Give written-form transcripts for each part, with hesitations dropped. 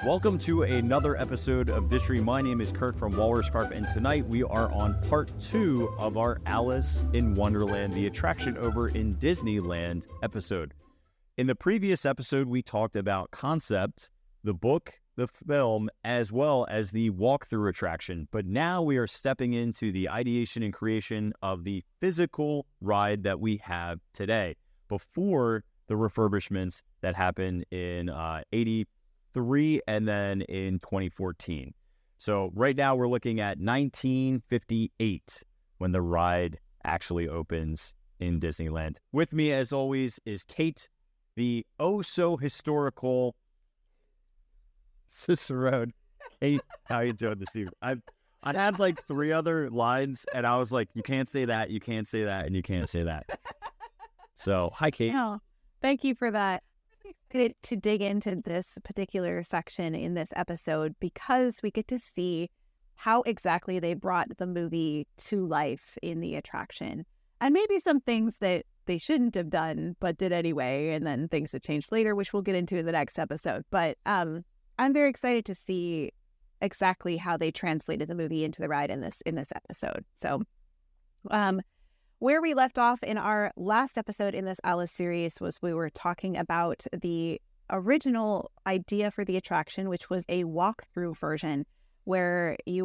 Welcome to another episode of Distory. My name is Kirk from Walrus Carp, and tonight we are on part 2 of our Alice in Wonderland, the attraction over in Disneyland episode. In the previous episode, we talked about concept, the book, the film, as well as the walkthrough attraction. But now we are stepping into the ideation and creation of the physical ride that we have today, before the refurbishments that happened in 83 and then in 2014. So right now we're looking at 1958 when the ride actually opens in Disneyland. With me, as always, is Kate, the oh-so-historical Cicerone. Kate, how you doing this evening? I had like 3 other lines, and I was like, you can't say that, you can't say that, and you can't say that. So, hi, Kate. Oh, thank you for that. I'm excited to dig into this particular section in this episode because we get to see how exactly they brought the movie to life in the attraction. And maybe some things that they shouldn't have done, but did anyway, and then things that changed later, which we'll get into in the next episode. But I'm very excited to see exactly how they translated the movie into the ride in this episode. So, where we left off in our last episode in this Alice series was we were talking about the original idea for the attraction, which was a walkthrough version where it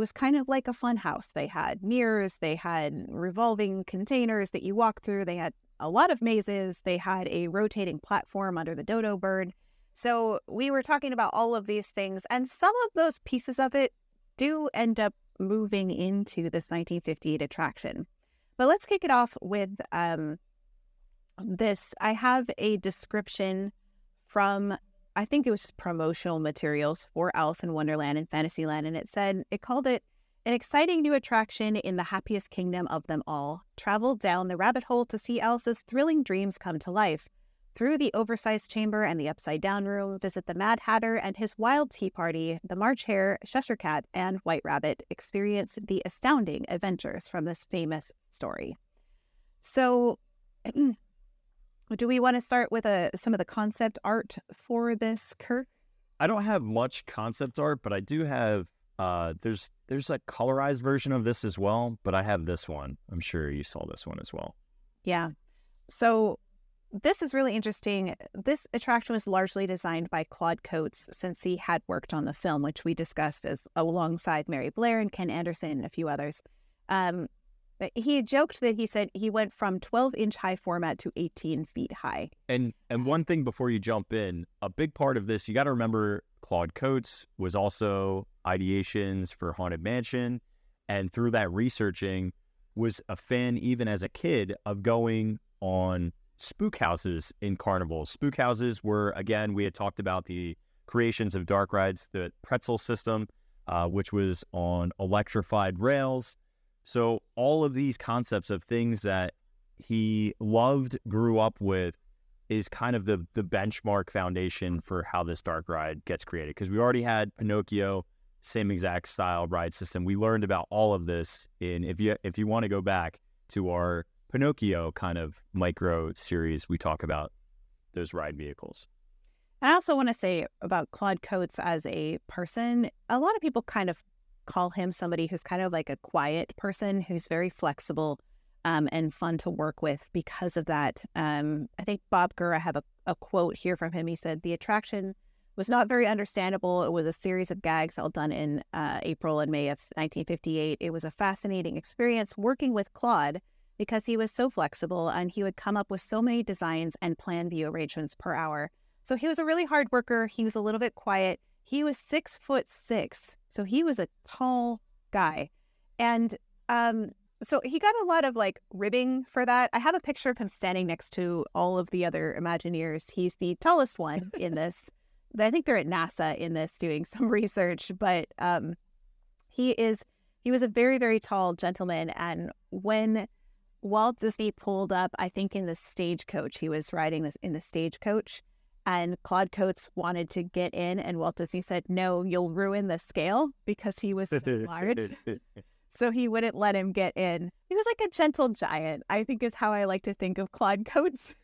was kind of like a fun house. They had mirrors, they had revolving containers that you walk through, they had a lot of mazes, they had a rotating platform under the dodo bird. So we were talking about all of these things, and some of those pieces of it do end up moving into this 1958 attraction. But let's kick it off with this. I have a description from, I think it was promotional materials for Alice in Wonderland and Fantasyland, and it called it an exciting new attraction in the happiest kingdom of them all. Travel down the rabbit hole to see Alice's thrilling dreams come to life. Through the oversized chamber and the upside-down room, visit the Mad Hatter and his wild tea party, the March Hare, Cheshire Cat, and White Rabbit. Experience the astounding adventures from this famous story. So, do we want to start with some of the concept art for this, Kirk? I don't have much concept art, but I do have, there's a colorized version of this as well, but I have this one. I'm sure you saw this one as well. Yeah. So, this is really interesting. This attraction was largely designed by Claude Coat since he had worked on the film, which we discussed as alongside Mary Blair and Ken Anderson and a few others. He joked that he said he went from 12-inch high format to 18 feet high. And one thing before you jump in, a big part of this, you got to remember Claude Coats was also ideations for Haunted Mansion, and through that researching was a fan even as a kid of going on spook houses in carnivals. Spook houses were, again, we had talked about the creations of dark rides, the pretzel system, which was on electrified rails. So all of these concepts of things that he loved, grew up with, is kind of the benchmark foundation for how this dark ride gets created. Because we already had Pinocchio, same exact style ride system. We learned about all of this in, if you want to go back to our Pinocchio kind of micro series, we talk about those ride vehicles. I also want to say about Claude Coats as a person, a lot of people kind of call him somebody who's kind of like a quiet person, who's very flexible and fun to work with because of that. I think Bob Gurr, I have a quote here from him. He said, "The attraction was not very understandable. It was a series of gags all done in April and May of 1958. It was a fascinating experience working with Claude because he was so flexible and he would come up with so many designs and plan view arrangements per hour. So he was a really hard worker. He was a little bit quiet. He was 6'6", so he was a tall guy. And so he got a lot of like ribbing for that. I have a picture of him standing next to all of the other Imagineers. He's the tallest one in this. I think they're at NASA in this doing some research, but he was a very, very tall gentleman. And when Walt Disney pulled up, I think in the stagecoach, he was riding this in the stagecoach, and Claude Coats wanted to get in, and Walt Disney said, "No, you'll ruin the scale," because he was so large. So he wouldn't let him get in. He was like a gentle giant, I think is how I like to think of Claude Coats.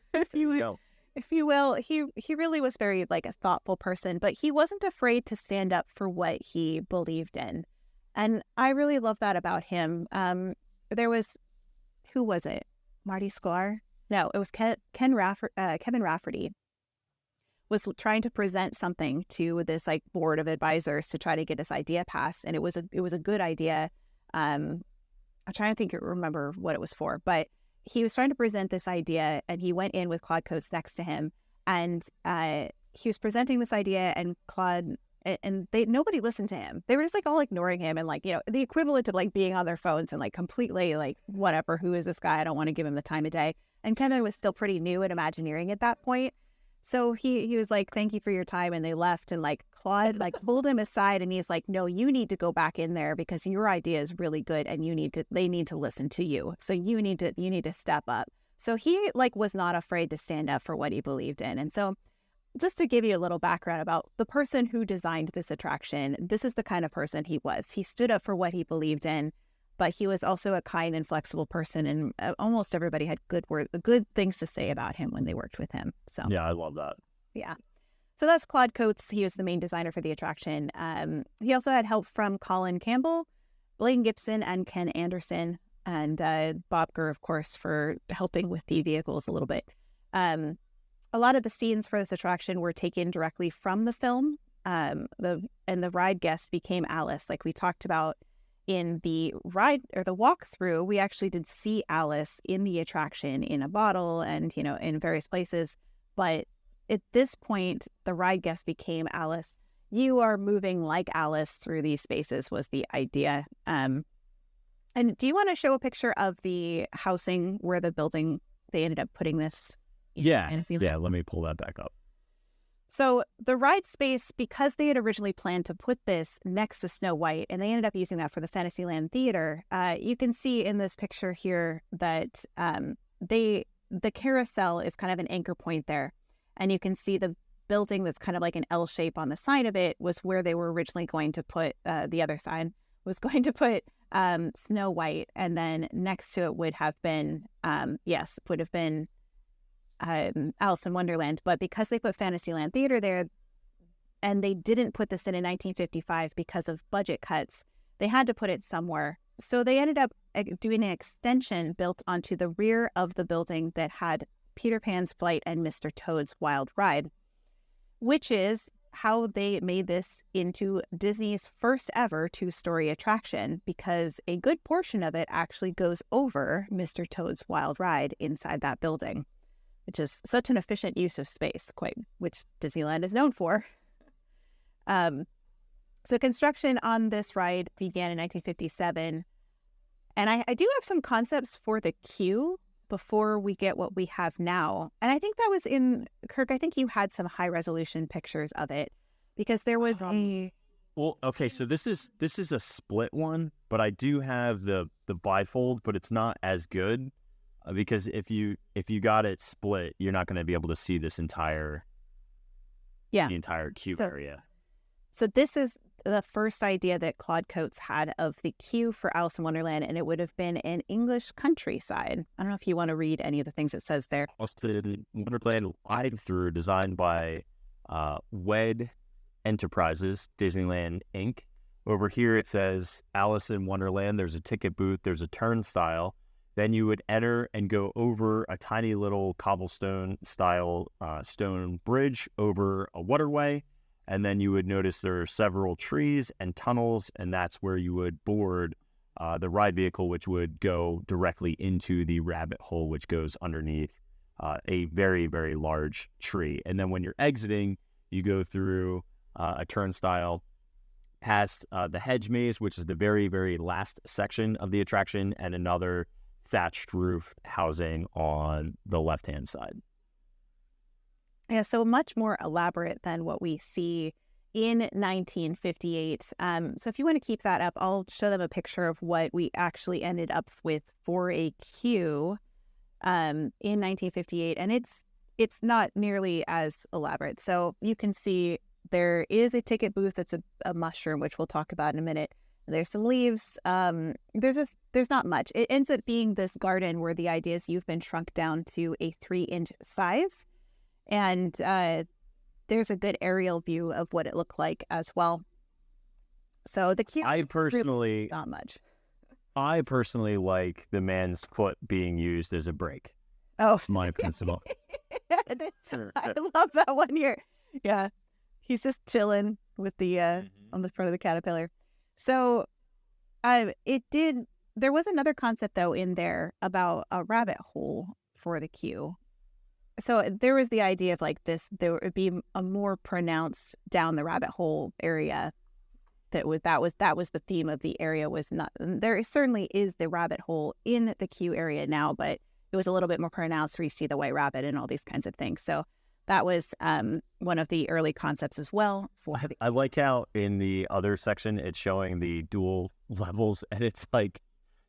if you will. He really was very like a thoughtful person, but he wasn't afraid to stand up for what he believed in. And I really love that about him. There was, who was it? Marty Sklar? No, it was Kevin Rafferty was trying to present something to this like board of advisors to try to get this idea passed. And it was a good idea. I'm trying to remember what it was for, but he was trying to present this idea and he went in with Claude Coats next to him and he was presenting this idea and nobody listened to him. They were just like all ignoring him and like, you know, the equivalent of like being on their phones and like completely like, whatever, who is this guy? I don't want to give him the time of day. And Kevin was still pretty new at Imagineering at that point. So he was like, thank you for your time. And they left and like Claude like pulled him aside and he's like, no, you need to go back in there because your idea is really good and they need to listen to you. So you need to step up. So he like was not afraid to stand up for what he believed in. And so just to give you a little background about the person who designed this attraction, this is the kind of person he was. He stood up for what he believed in, but he was also a kind and flexible person, and almost everybody had good things to say about him when they worked with him. So yeah, I love that. Yeah. So that's Claude Coats. He was the main designer for the attraction. He also had help from Colin Campbell, Blaine Gibson, and Ken Anderson, and Bob Gurr, of course, for helping with the vehicles a little bit. A lot of the scenes for this attraction were taken directly from the film. The ride guest became Alice, like we talked about in the ride or the walkthrough. We actually did see Alice in the attraction in a bottle and, you know, in various places. But at this point, the ride guest became Alice. You are moving like Alice through these spaces was the idea. And do you want to show a picture of the housing where the building they ended up putting this? Yeah. Let me pull that back up. So the ride space, because they had originally planned to put this next to Snow White, and they ended up using that for the Fantasyland Theater, you can see in this picture here that the carousel is kind of an anchor point there. And you can see the building that's kind of like an L shape on the side of it was where they were originally going to put, the other side was going to put Snow White. And then next to it would have been, Alice in Wonderland. But because they put Fantasyland Theater there and they didn't put this in 1955 because of budget cuts, they had to put it somewhere. So they ended up doing an extension built onto the rear of the building that had Peter Pan's Flight and Mr. Toad's Wild Ride, which is how they made this into Disney's first ever two-story attraction, because a good portion of it actually goes over Mr. Toad's Wild Ride inside that building, which is such an efficient use of space, which Disneyland is known for. So construction on this ride began in 1957. And I do have some concepts for the queue before we get what we have now. And I think that was in, Kirk, I think you had some high resolution pictures of it, because there was Well, okay, so this is a split one, but I do have the bifold, but it's not as good. Because if you got it split, you're not going to be able to see this the entire cube area. So this is the first idea that Claude Coats had of the queue for Alice in Wonderland, and it would have been an English countryside. I don't know if you want to read any of the things it says there. Wonderland live through, designed by WED Enterprises, Disneyland Inc. Over here it says Alice in Wonderland. There's a ticket booth. There's a turnstile. Then you would enter and go over a tiny little cobblestone-style stone bridge over a waterway. And then you would notice there are several trees and tunnels, and that's where you would board the ride vehicle, which would go directly into the rabbit hole, which goes underneath a very, very large tree. And then when you're exiting, you go through a turnstile past the hedge maze, which is the very, very last section of the attraction, and another thatched roof housing on the left-hand side. Yeah, so much more elaborate than what we see in 1958. So if you want to keep that up, I'll show them a picture of what we actually ended up with for a queue in 1958. And it's not nearly as elaborate. So you can see there is a ticket booth that's a mushroom, which we'll talk about in a minute. There's some leaves. There's not much. It ends up being this garden where the idea is you've been shrunk down to a 3-inch size. And there's a good aerial view of what it looked like as well. So the queue, not much. I personally like the man's foot being used as a brake. Oh, it's my principle. I love that one here. Yeah, he's just chilling with the on the front of the caterpillar. So, there was another concept though in there about a rabbit hole for the queue. So there was the idea of like this, there would be a more pronounced down the rabbit hole area. That was the theme of the area. Was not, there certainly is the rabbit hole in the queue area now, but it was a little bit more pronounced where you see the white rabbit and all these kinds of things. So that was one of the early concepts as well. I like how in the other section it's showing the dual levels, and it's like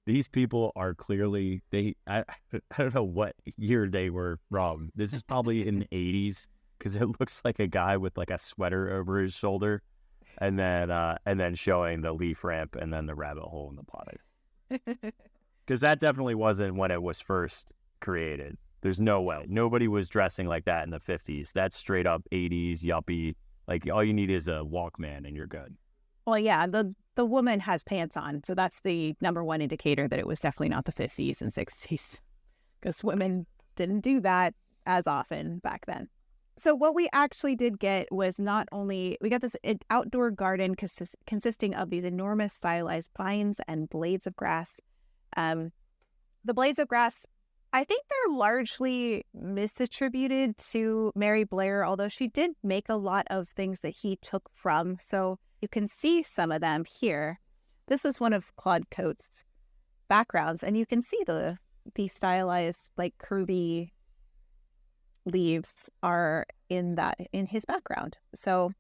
these people are clearly I don't know what year they were from. This is probably in the 80s because it looks like a guy with like a sweater over his shoulder, and then showing the leaf ramp and then the rabbit hole in the potting. Because that definitely wasn't when it was first created. There's no way. Nobody was dressing like that in the 50s. That's straight up 80s yuppie. Like all you need is a Walkman and you're good. Well, yeah, the woman has pants on, so that's the number one indicator that it was definitely not the 50s and 60s, because women didn't do that as often back then. So what we actually did get was not only, we got this outdoor garden consisting of these enormous stylized vines and blades of grass. The blades of grass, I think they're largely misattributed to Mary Blair, although she did make a lot of things that he took from. So you can see some of them here. This is one of Claude Coat's backgrounds, and you can see the stylized, like curvy leaves are in his background. So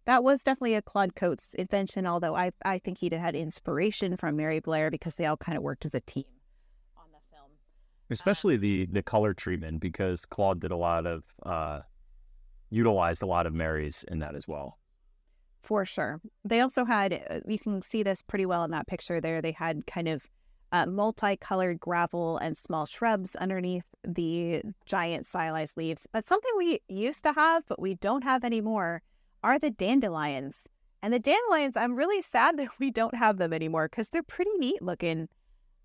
that was definitely a Claude Coat's invention, although I think he had inspiration from Mary Blair because they all kind of worked as a team on the film. Especially the color treatment, because Claude did a lot of, utilized a lot of Mary's in that as well. For sure. They also had, you can see this pretty well in that picture there, they had kind of multicolored gravel and small shrubs underneath the giant stylized leaves. But something we used to have, but we don't have anymore, are the dandelions. And the dandelions, I'm really sad that we don't have them anymore because they're pretty neat looking.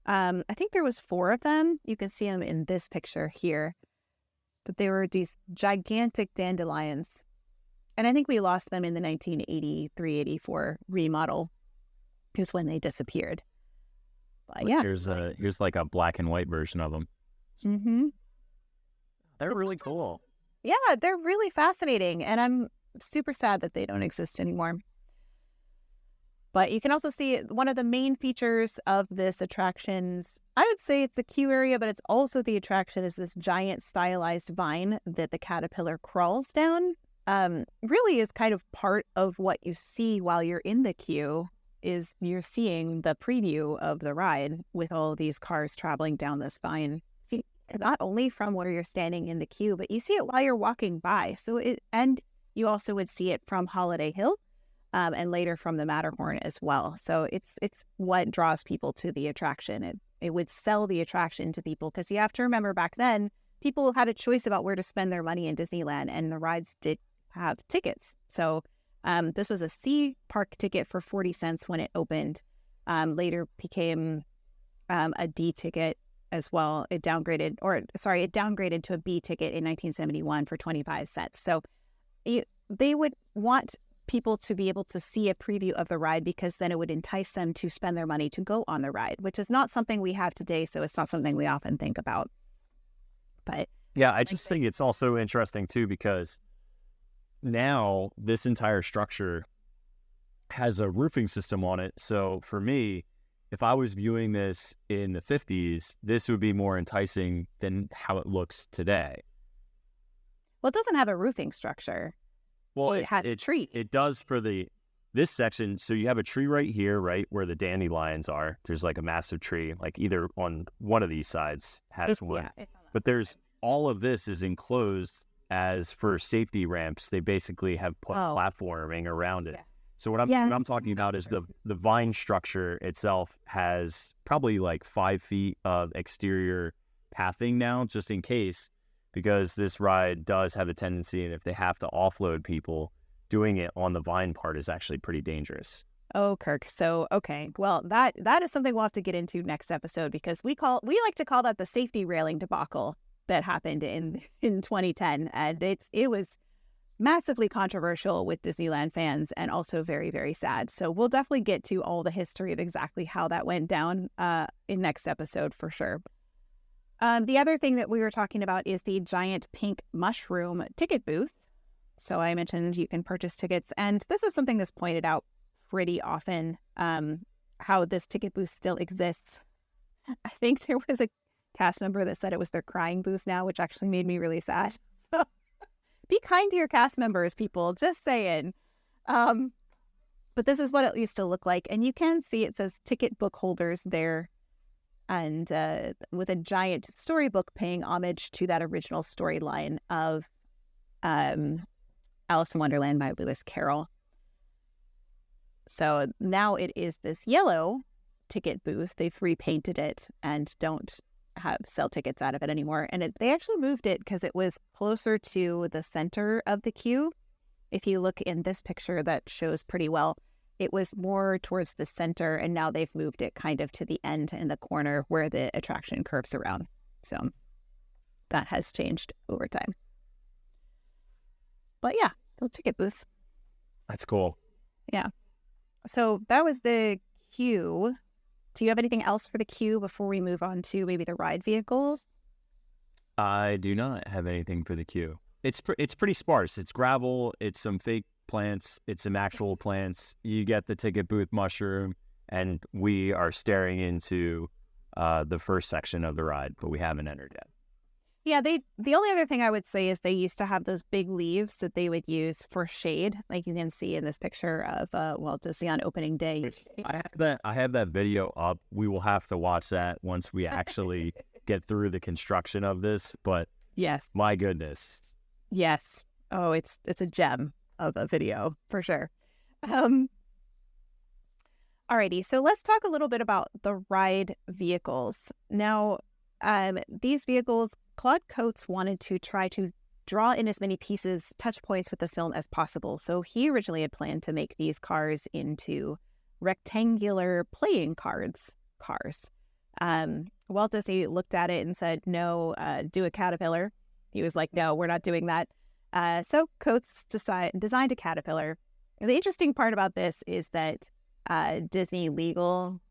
I think there was 4 of them. You can see them in this picture here. But they were these gigantic dandelions. And I think we lost them in the 1983-84 remodel is when they disappeared. But yeah. Here's like a black and white version of them. Mm-hmm. They're really cool. Yeah, they're really fascinating. And I'm super sad that they don't exist anymore. But you can also see one of the main features of this attractions, I would say it's the queue area, but it's also the attraction, is this giant stylized vine that the caterpillar crawls down. Really is kind of part of what you see while you're in the queue, is you're seeing the preview of the ride with all these cars traveling down this vine. See, not only from where you're standing in the queue, but you see it while you're walking by. And you also would see it from Holiday Hill, and later from the Matterhorn as well. So it's what draws people to the attraction. It would sell the attraction to people, because you have to remember back then, people had a choice about where to spend their money in Disneyland, and the rides did have tickets. So this was a C park ticket for 40 cents when it opened. Later became a D ticket as well. It downgraded to a B ticket in 1971 for 25 cents. So they would want people to be able to see a preview of the ride, because then it would entice them to spend their money to go on the ride, which is not something we have today. So it's not something we often think about. But yeah, I just think it's also interesting too, because now this entire structure has a roofing system on it. So for me, if I was viewing this in the 50s, this would be more enticing than how it looks today. Well, it doesn't have a roofing structure. Well, it has a tree. It does for this section. So you have a tree right here, right where the dandelions are. There's like a massive tree, like either on one of these sides has one. Yeah, but there's all of this is enclosed as for safety ramps. They basically have put platforming around it. Yeah. So what I'm talking about is the vine structure itself has probably like 5 feet of exterior pathing now, just in case, because this ride does have a tendency, and if they have to offload people, doing it on the vine part is actually pretty dangerous. Oh, Kirk. So, okay. Well, that is something we'll have to get into next episode, because we like to call that the safety railing debacle that happened in 2010. And it was massively controversial with Disneyland fans, and also very, very sad. So we'll definitely get to all the history of exactly how that went down in next episode for sure. The other thing that we were talking about is the giant pink mushroom ticket booth. So I mentioned you can purchase tickets, and this is something that's pointed out pretty often, how this ticket booth still exists. I think there was a cast member that said it was their crying booth now, which actually made me really sad. So be kind to your cast members, people, just saying. But this is what it used to look like, and you can see it says ticket book holders there, and with a giant storybook paying homage to that original storyline of Alice in Wonderland by Lewis Carroll. So now it is this yellow ticket booth. They've repainted it and don't sell tickets out of it anymore. And they actually moved it because it was closer to the center of the queue. If you look in this picture that shows pretty well, it was more towards the center, and now they've moved it kind of to the end in the corner where the attraction curves around. So that has changed over time. But yeah, the ticket booths. That's cool. Yeah. So that was the queue. Do you have anything else for the queue before we move on to maybe the ride vehicles? I do not have anything for the queue. It's pretty sparse. It's gravel. It's some fake plants. It's some actual plants. You get the ticket booth mushroom, and we are staring into the first section of the ride, but we haven't entered yet. Yeah, the only other thing I would say is they used to have those big leaves that they would use for shade, like you can see in this picture of Walt Disney on opening day. I have that video up. We will have to watch that once we actually get through the construction of this. But yes, my goodness, yes. Oh, it's a gem of a video for sure. Alrighty, so let's talk a little bit about the ride vehicles now. These vehicles, Claude Coats wanted to try to draw in as many pieces, touch points with the film as possible. So he originally had planned to make these cars into rectangular playing cars. Walt Disney looked at it and said, no, do a caterpillar. He was like, no, we're not doing that. So Coats designed a caterpillar. And the interesting part about this is that Disney Legal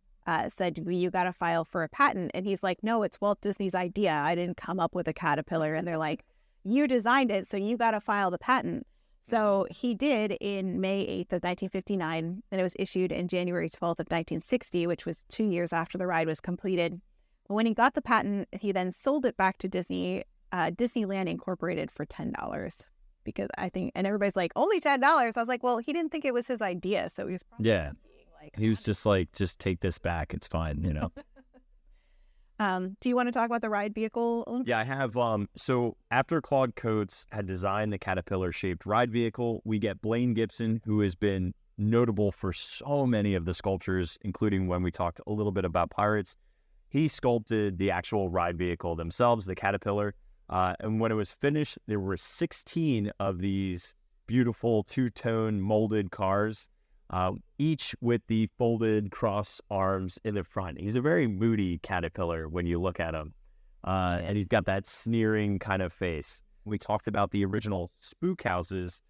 said, well, you got to file for a patent. And he's like, no, it's Walt Disney's idea. I didn't come up with a caterpillar. And they're like, you designed it, so you got to file the patent. So he did in May 8th of 1959, and it was issued in January 12th of 1960, which was 2 years after the ride was completed. But when he got the patent, he then sold it back to Disneyland Incorporated for $10. Because I think, and everybody's like, only $10? I was like, well, he didn't think it was his idea, so he was probably he was just like, just take this back. It's fine, you know. Do you want to talk about the ride vehicle? Yeah, I have. So after Claude Coats had designed the caterpillar-shaped ride vehicle, we get Blaine Gibson, who has been notable for so many of the sculptures, including when we talked a little bit about Pirates. He sculpted the actual ride vehicle themselves, the caterpillar. And when it was finished, there were 16 of these beautiful two-tone molded cars, each with the folded cross arms in the front. He's a very moody caterpillar when you look at him. And he's got that sneering kind of face. We talked about the original spook houses.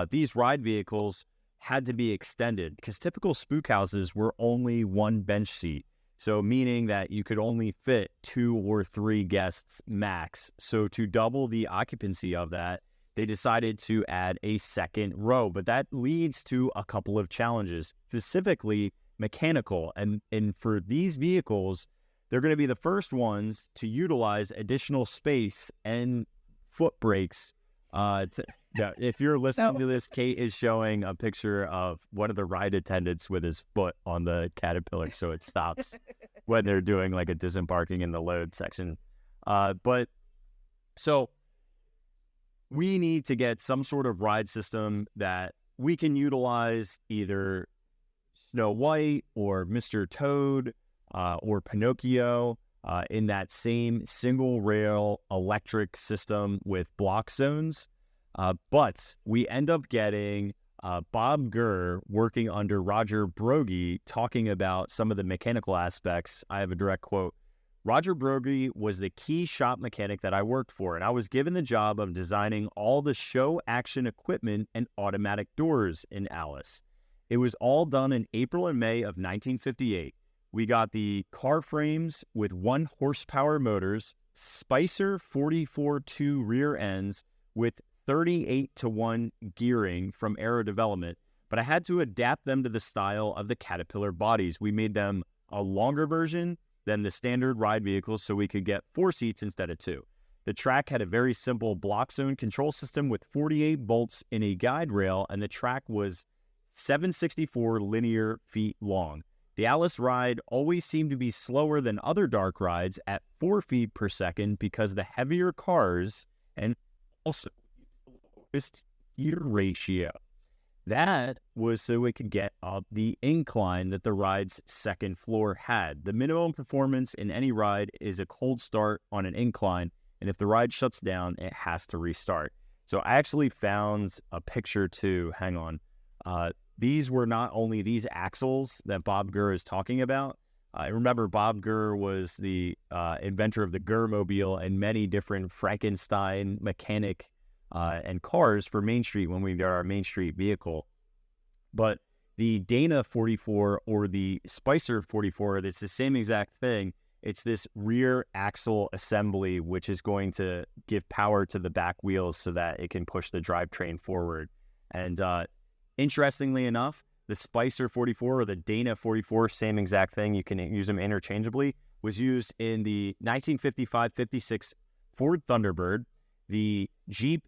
These ride vehicles had to be extended because typical spook houses were only one bench seat. So meaning that you could only fit 2 or 3 guests max. So to double the occupancy of that, they decided to add a second row. But that leads to a couple of challenges, specifically mechanical. And for these vehicles, they're going to be the first ones to utilize additional space and foot brakes. If you're listening to this, Kate is showing a picture of one of the ride attendants with his foot on the caterpillar, so it stops when they're doing like a disembarking in the load section. But so we need to get some sort of ride system that we can utilize either Snow White or Mr. Toad or Pinocchio. in that same single rail electric system with block zones. But we end up getting Bob Gurr working under Roger Broggie talking about some of the mechanical aspects. I have a direct quote. Roger Broggie was the key shop mechanic that I worked for, and I was given the job of designing all the show action equipment and automatic doors in Alice. It was all done in April and May of 1958. We got the car frames with 1 horsepower motors, Spicer 44-2 rear ends with 38-to-1 gearing from Aero Development, but I had to adapt them to the style of the Caterpillar bodies. We made them a longer version than the standard ride vehicles so we could get 4 seats instead of 2. The track had a very simple block zone control system with 48 bolts in a guide rail, and the track was 764 linear feet long. The Alice ride always seemed to be slower than other dark rides at 4 feet per second because the heavier cars and also lowest gear ratio. That was so it could get up the incline that the ride's second floor had. The minimum performance in any ride is a cold start on an incline, and if the ride shuts down, it has to restart. So I actually found a picture too. Hang on. These were not only these axles that Bob Gurr is talking about. I remember Bob Gurr was the inventor of the Gurr-mobile and many different Frankenstein mechanic and cars for Main Street when we got our Main Street vehicle. But the Dana 44 or the Spicer 44, it's the same exact thing. It's this rear axle assembly, which is going to give power to the back wheels so that it can push the drivetrain forward. And interestingly enough, the Spicer 44 or the Dana 44, same exact thing, you can use them interchangeably, was used in the 1955-56 Ford Thunderbird, the Jeep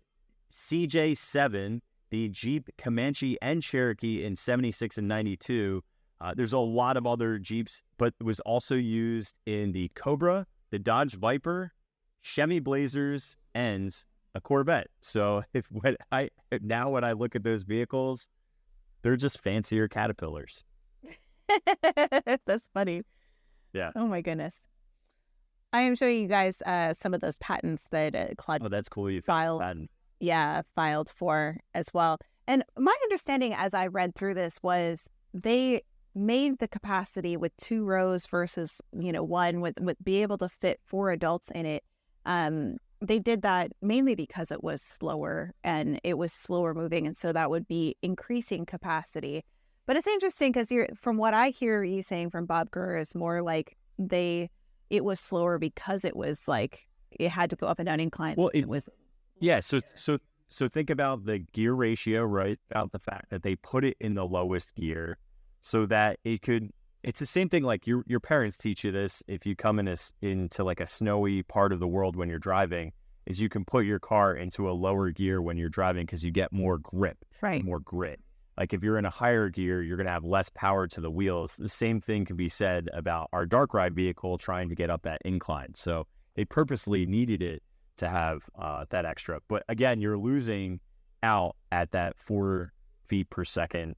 CJ7, the Jeep Comanche and Cherokee in 76 and 92. There's a lot of other Jeeps, but it was also used in the Cobra, the Dodge Viper, Chevy Blazers, and a Corvette. So when I look at those vehicles, they're just fancier Caterpillars. That's funny. Yeah. Oh my goodness. I am showing you guys some of those patents that Claude. Oh, that's cool. You filed. patent. Yeah, filed for as well. And my understanding as I read through this was they made the capacity with 2 rows versus, one with be able to fit 4 adults in it. They did that mainly because it was slower and it was slower moving. And so that would be increasing capacity. But it's interesting because from what I hear you saying from Bob Gurr is more like it was slower because it was like it had to go up and down incline. Well, it was. Yeah, so think about the gear ratio, right? About the fact that they put it in the lowest gear so that it's the same thing like your parents teach you this if you come into like a snowy part of the world when you're driving, is you can put your car into a lower gear when you're driving because you get more grip, right? More grit. Like if you're in a higher gear, you're going to have less power to the wheels. The same thing can be said about our dark ride vehicle trying to get up that incline. So they purposely needed it to have that extra. But again, you're losing out at that 4 feet per second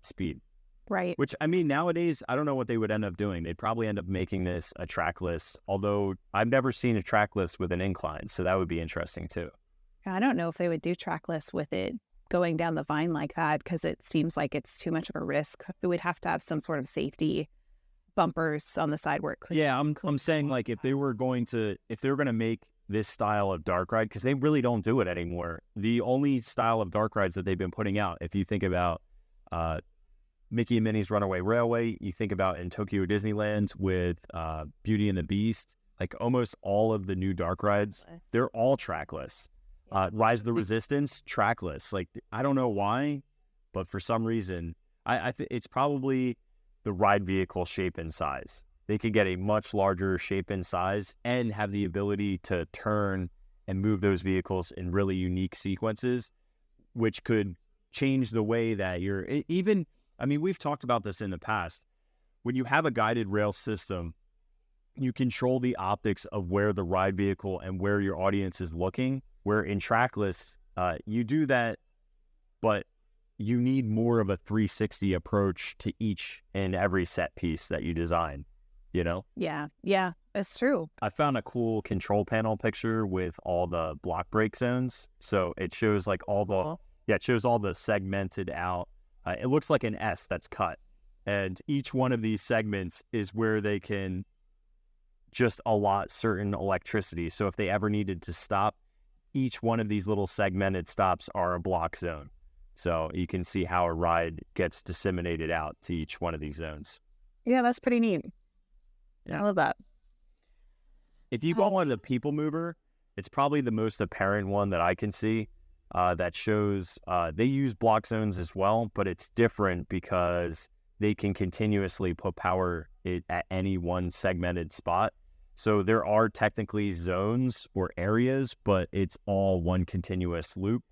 speed. Right. Which, I mean, nowadays, I don't know what they would end up doing. They'd probably end up making this a trackless, although I've never seen a trackless with an incline. So that would be interesting too. I don't know if they would do trackless with it going down the vine like that because it seems like it's too much of a risk. It would have to have some sort of safety bumpers on the side where it could. Yeah, I'm saying like if they were going to make this style of dark ride, because they really don't do it anymore. The only style of dark rides that they've been putting out, if you think about Mickey and Minnie's Runaway Railway, you think about in Tokyo Disneyland with Beauty and the Beast, like almost all of the new dark rides, they're all trackless. Rise of the Resistance, trackless. Like, I don't know why, but for some reason, I think it's probably the ride vehicle shape and size. They could get a much larger shape and size and have the ability to turn and move those vehicles in really unique sequences, which could change the way that you're even. I mean, we've talked about this in the past. When you have a guided rail system, you control the optics of where the ride vehicle and where your audience is looking, where in trackless, you do that, but you need more of a 360 approach to each and every set piece that you design, you know? Yeah. It's true. I found a cool control panel picture with all the block break zones. So it shows like it shows all the segmented out. It looks like an S that's cut. And each one of these segments is where they can just allot certain electricity. So if they ever needed to stop, each one of these little segmented stops are a block zone. So you can see how a ride gets disseminated out to each one of these zones. Yeah, that's pretty neat. Yeah. I love that. If you go on the People Mover, it's probably the most apparent one that I can see that shows they use block zones as well, but it's different because they can continuously put power at any one segmented spot. So there are technically zones or areas, but it's all one continuous loop.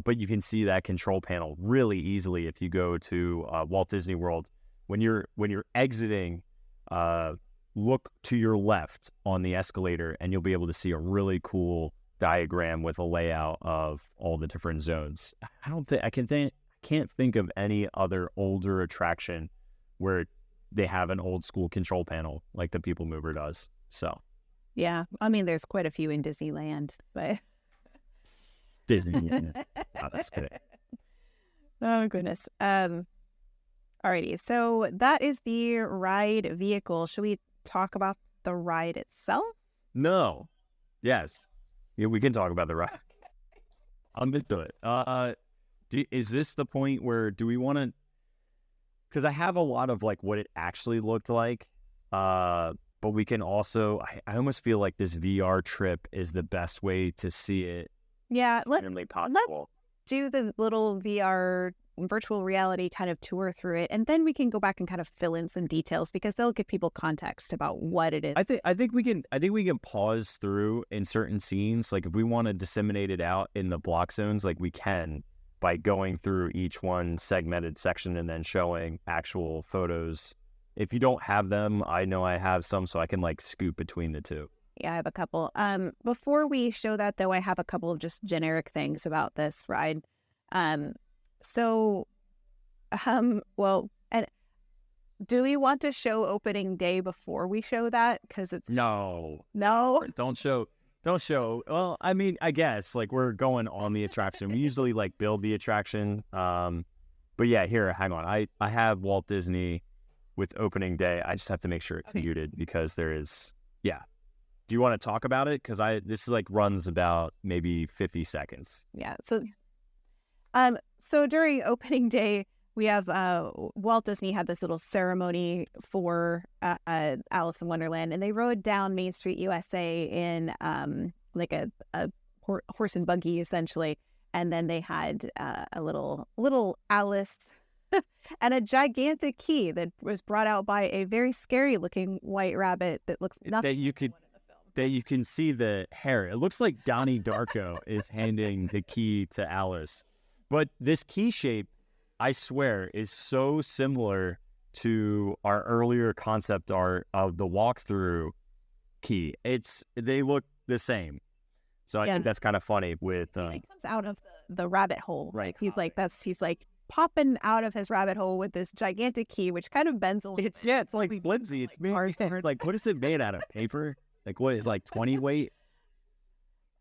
But you can see that control panel really easily if you go to Walt Disney World. When you're exiting, look to your left on the escalator, and you'll be able to see a really cool diagram with a layout of all the different zones. I can't think of any other older attraction where they have an old school control panel like the People Mover does. So, yeah, I mean, there's quite a few in Disneyland, but Disneyland. Oh, that's good. Oh goodness. Alrighty, so that is the ride vehicle. Should we talk about the ride itself? No. Yes. Yeah, we can talk about the ride. I'm into it. Is this the point where do we want to? Because I have a lot of like what it actually looked like, but we can also. I almost feel like this VR trip is the best way to see it. Yeah, let's do the little VR virtual reality kind of tour through it, and then we can go back and kind of fill in some details because they'll give people context about what it is. I think we can pause through in certain scenes. Like if we want to disseminate it out in the block zones, like we can by going through each one segmented section and then showing actual photos. If you don't have them, I know I have some, so I can like scoop between the two. Yeah, I have a couple. Before we show that though, I have a couple of just generic things about this ride. Well, and do we want to show opening day before we show that? Because it's no, don't show. Well, I mean, I guess like we're going on the attraction. We usually like build the attraction. But yeah, here, hang on. I have Walt Disney with opening day. I just have to make sure it's muted because there is. Yeah. Do you want to talk about it? Because this like runs about maybe 50 seconds. Yeah. So during opening day, we have Walt Disney had this little ceremony for Alice in Wonderland, and they rode down Main Street USA in like a horse and buggy essentially, and then they had a little Alice and a gigantic key that was brought out by a very scary looking white rabbit that looks nothing that you can see the hair. It looks like Donnie Darko is handing the key to Alice. But this key shape, I swear, is so similar to our earlier concept art of the walkthrough key. They look the same. So I think that's kind of funny with it comes out of the rabbit hole. Right. He's like popping out of his rabbit hole with this gigantic key, which kind of bends a little. It's like flimsy. It's like, what is it made out of? Paper? Like what? Like 20 weight?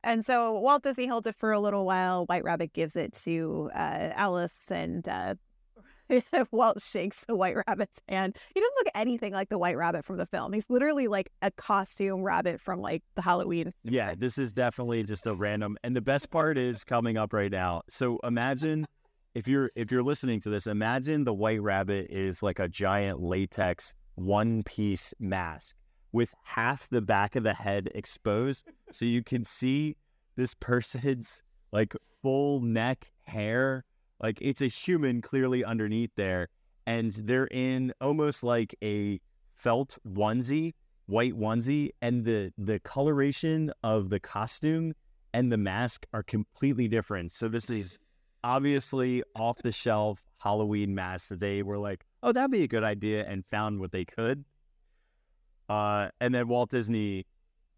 And so Walt Disney holds it for a little while. White Rabbit gives it to Alice, and Walt shakes the White Rabbit's hand. He doesn't look anything like the White Rabbit from the film. He's literally like a costume rabbit from like the Halloween. Yeah, this is definitely just a random. And the best part is coming up right now. So imagine if you're listening to this, imagine the White Rabbit is like a giant latex one-piece mask with half the back of the head exposed, so you can see this person's like full neck hair. Like it's a human clearly underneath there, and they're in almost like a felt onesie, white onesie, and the coloration of the costume and the mask are completely different. So this is obviously off the shelf Halloween mask that they were like, oh, that'd be a good idea, and found what they could. And then Walt Disney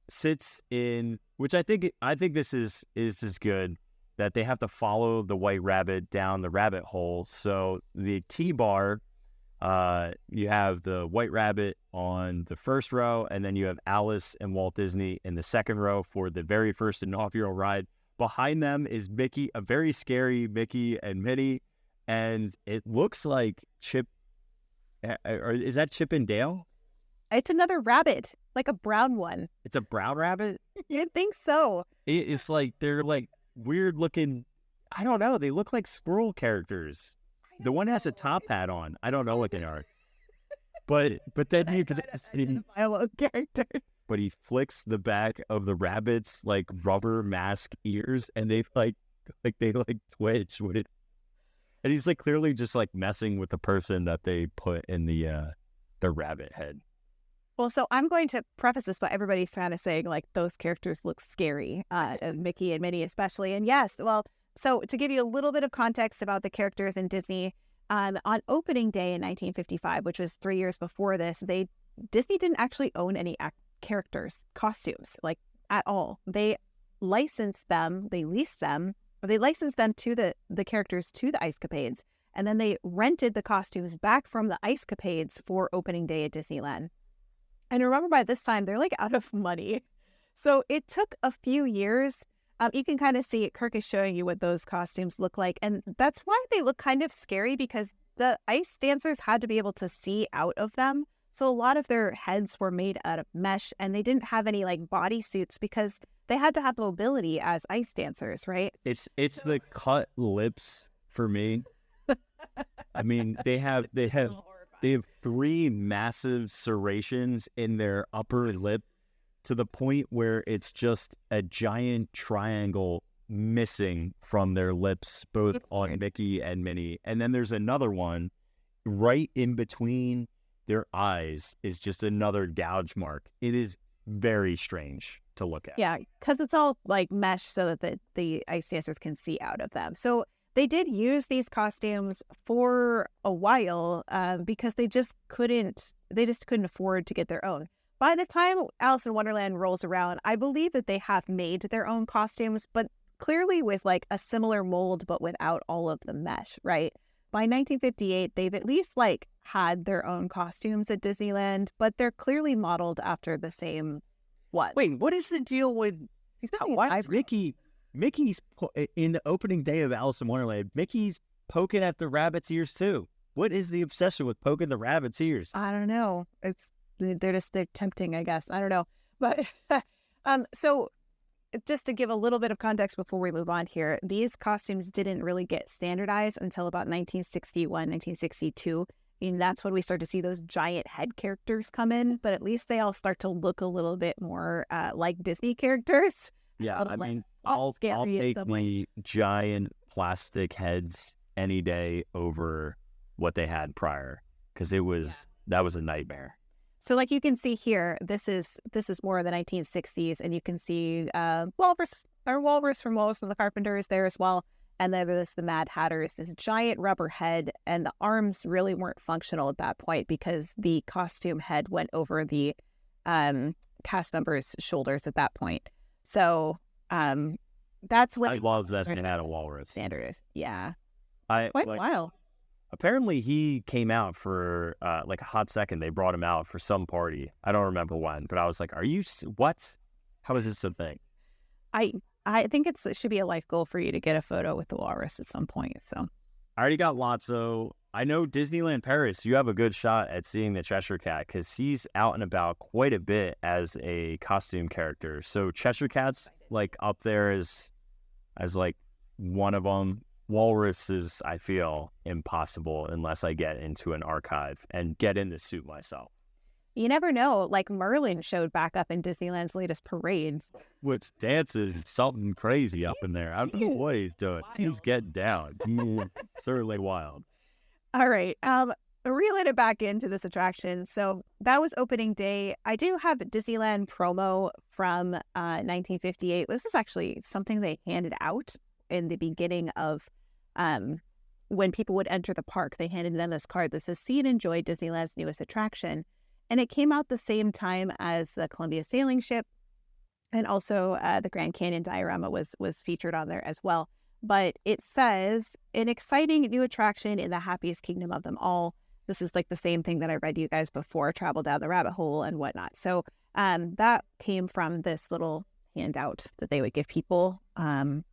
sits in, which I think this is good, that they have to follow the White Rabbit down the rabbit hole. So the T-bar You have the White Rabbit on the first row, and then you have Alice and Walt Disney in the second row for the very first inaugural ride. Behind them is Mickey, a very scary Mickey and Minnie, and it looks like Chip. Or is that Chip and Dale? It's another rabbit, like a brown one. It's a brown rabbit? I think so. It's like they're like weird looking. I don't know. They look like squirrel characters. The one has a top hat on. I don't know what they are. But then he characters. But he flicks the back of the rabbit's like rubber mask ears, and they like twitch with it. And he's like clearly just like messing with the person that they put in the rabbit head. Well, so I'm going to preface this by everybody's kind of saying like those characters look scary, Mickey and Minnie especially. And yes, well, so to give you a little bit of context about the characters in Disney, on opening day in 1955, which was 3 years before this, Disney didn't actually own any characters, costumes, like at all. They licensed them, they leased them, or they licensed them to the characters to the Ice Capades, and then they rented the costumes back from the Ice Capades for opening day at Disneyland. And remember, by this time, they're like out of money. So it took a few years. You can kind of see Kirk is showing you what those costumes look like. And that's why they look kind of scary, because the ice dancers had to be able to see out of them. So a lot of their heads were made out of mesh, and they didn't have any like body suits because they had to have mobility as ice dancers, right? It's the cut lips for me. I mean, they have 3 massive serrations in their upper lip to the point where it's just a giant triangle missing from their lips, both on Mickey and Minnie. And then there's another one right in between their eyes is just another gouge mark. It is very strange to look at. Yeah, because it's all like mesh so that the ice dancers can see out of them. So they did use these costumes for a while because they just couldn't afford to get their own. By the time Alice in Wonderland rolls around, I believe that they have made their own costumes, but clearly with like a similar mold, but without all of the mesh, right? By 1958, they've at least like had their own costumes at Disneyland, but they're clearly modeled after the same one. Wait, what is the deal with why is Mickey's in the opening day of Alice in Wonderland, Mickey's poking at the rabbit's ears too? What is the obsession with poking the rabbit's ears? I don't know. They're tempting, I guess. I don't know. But so just to give a little bit of context before we move on here, these costumes didn't really get standardized until about 1961, 1962. And that's when we start to see those giant head characters come in. But at least they all start to look a little bit more like Disney characters. Yeah, I mean, I'll take the giant plastic heads any day over what they had prior, because that was a nightmare. So like you can see here, this is more of the 1960s, and you can see Walrus from Wallace and the Carpenters there as well. And then there's the Mad Hatters, this giant rubber head, and the arms really weren't functional at that point because the costume head went over the cast members' shoulders at that point. So that's when I love that they had a walrus. Standard, yeah. Quite a while. Apparently, he came out for like a hot second. They brought him out for some party. I don't remember when, but I was like, "Are you what? How is this a thing?" I think it should be a life goal for you to get a photo with the walrus at some point. So I already got Lotso. I know Disneyland Paris, you have a good shot at seeing the Cheshire Cat because he's out and about quite a bit as a costume character. So Cheshire Cat's like up there as like one of them. Walrus is, I feel, impossible unless I get into an archive and get in the suit myself. You never know. Like Merlin showed back up in Disneyland's latest parades. What's dancing something crazy up in there. I don't know what he's doing. Wild. He's getting down. He's certainly wild. All right. Reeling it back into this attraction. So that was opening day. I do have a Disneyland promo from 1958. This is actually something they handed out in the beginning of when people would enter the park. They handed them this card that says, "See and enjoy Disneyland's newest attraction." And it came out the same time as the Columbia sailing ship. And also the Grand Canyon diorama was featured on there as well. But it says, "An exciting new attraction in the happiest kingdom of them all. this is like the same thing that I read you guys before, Travel Down the Rabbit Hole and whatnot. So that came from this little handout that they would give people, trying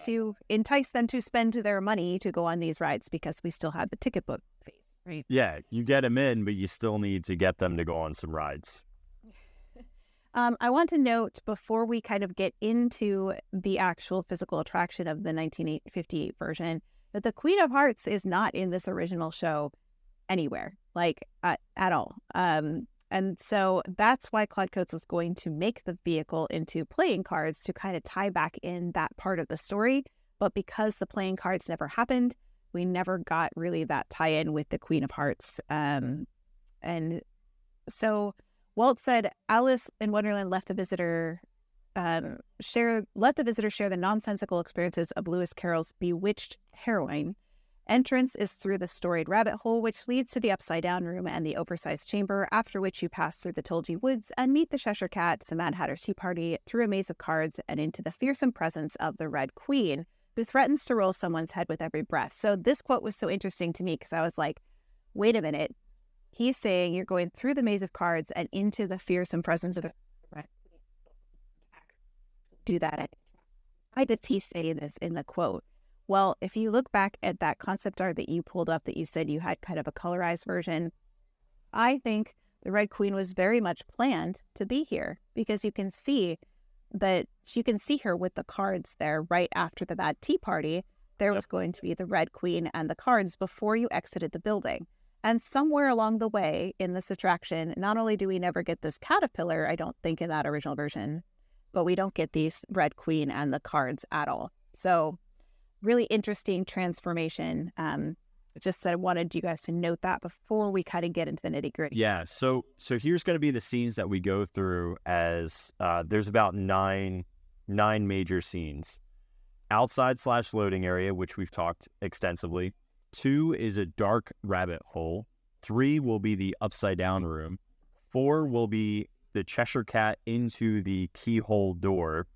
to entice them to spend their money to go on these rides, because we still had the ticket book phase, right? Yeah, you get them in, but you still need to get them to go on some rides. I want to note, before we kind of get into the actual physical attraction of the 1958 version, that the Queen of Hearts is not in this original show anywhere, like at all. And so that's why Claude Coates was going to make the vehicle into playing cards to kind of tie back in that part of the story. But because the playing cards never happened, we never got really that tie-in with the Queen of Hearts. And so Walt said Alice in Wonderland let the visitor share the nonsensical experiences of Lewis Carroll's bewitched heroine. Entrance is through the storied rabbit hole, which leads to the upside down room and the oversized chamber, after which you pass through the Tulgey Woods and meet the Cheshire Cat, the Mad Hatter's Tea Party, through a maze of cards and into the fearsome presence of the Red Queen, who threatens to roll someone's head with every breath. So this quote was so interesting to me, because I was like, wait a minute. He's saying you're going through the maze of cards and into the fearsome presence of the Red Queen. Do that. Why did he say this in the quote? Well, if you look back at that concept art that you pulled up, that you said you had kind of a colorized version, I think the Red Queen was very much planned to be here, because you can see her with the cards there right after the Mad Tea Party. There was going to be the Red Queen and the cards before you exited the building. And somewhere along the way in this attraction, not only do we never get this caterpillar, I don't think in that original version, but we don't get these Red Queen and the cards at all. So really interesting transformation. Just I wanted you guys to note that before we kind of get into the nitty gritty. Yeah. So here's going to be the scenes that we go through, as there's about nine major scenes. Outside/loading area, which we've talked extensively. 2 is a dark rabbit hole. 3 will be the upside down room. 4 will be the Cheshire Cat into the keyhole door.